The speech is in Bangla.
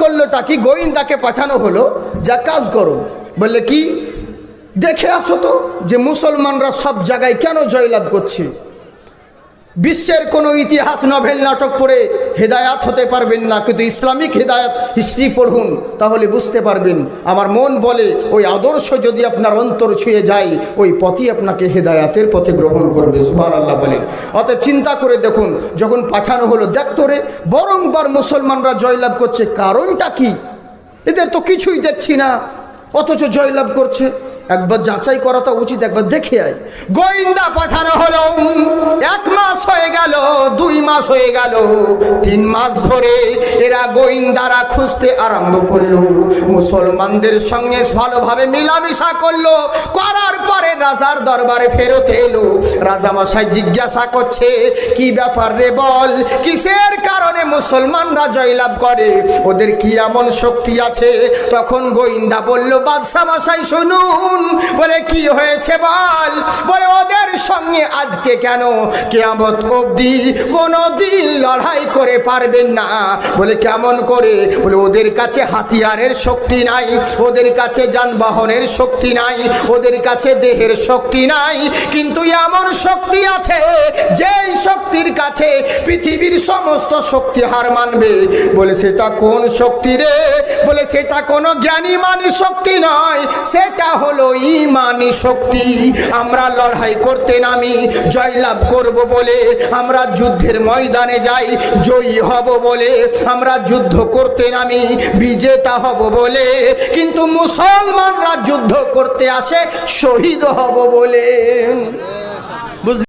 করলো তাকে গোয়েন্দাকে পাঠানো হলো, যা কাজ করো। বললে কি, দেখে আসো তো যে মুসলমানরা সব জায়গায় কেন জয়লাভ করছে। বিশ্বের কোনো ইতিহাস নভেল নাটক পড়ে হেদায়াত হতে পারবেন না, কিন্তু ইসলামিক হেদায়াত হিস্ট্রি পড়ুন, তাহলে বুঝতে পারবেন। আমার মন বলে ওই আদর্শ যদি আপনার অন্তর ছুঁয়ে যায়, ওই পথই আপনাকে হেদায়াতের পথে গ্রহণ করবে। সুবহানাল্লাহ বলেন। অতএব চিন্তা করে দেখুন, যখন পাঠানো হলো, দেখতো রে বরংবার মুসলমানরা জয়লাভ করছে, কারণটা কি? এদের তো কিছুই দেখছি না, অথচ জয়লাভ করছে। একবার যাচাই করাটা উচিত, একবার দেখে আয়। গোয়েন্দা পাঠানো হলো, 1 মাস হয়ে গেল, 2 মাস হয়ে গেল, 3 মাস ধরে এরা গোয়েন্দারা খুঁজতে আরম্ভ করলো, মুসলমানদের সঙ্গে ভালোভাবে মিলামিশা করলো। করার পরে রাজার দরবারে ফেরত এলো। রাজামশাই জিজ্ঞাসা করছে, কি ব্যাপার রে বল, কিসের কারণে মুসলমানরা জয়লাভ করে, ওদের কি এমন শক্তি আছে? তখন গোয়েন্দা বলল, বাদশাহ মশাই শুনুন। বলে কি হয়েছে বল? বলে ওদের সঙ্গে আজকে কেন কিয়ামত অবধি কোনোদিন লড়াই করে পারবেন না। বলে কেমন করে? বলে ওদের কাছে হাতিয়ারের শক্তি নাই, ওদের কাছে যানবাহনের শক্তি নাই, ওদের কাছে দেহের শক্তি নাই, কিন্তু এমন শক্তি আছে যেই শক্তির কাছে পৃথিবীর সমস্ত শক্তি হার মানবে। বলে সেটা কোন শক্তি রে? বলে সেটা কোনো জ্ঞানী মানি শক্তি নয়, সেটা হলো ইমানি শক্তি। আমরা লড়াই করতে নামি, জয়লাভ করব বলে আমরা যুদ্ধের ময়দানে যাই, জয়ী হব বলে আমরা যুদ্ধ করতে নামি, বিজেতা হব বলে, কিন্তু মুসলমানরা যুদ্ধ করতে আসে শহীদ হব বলে।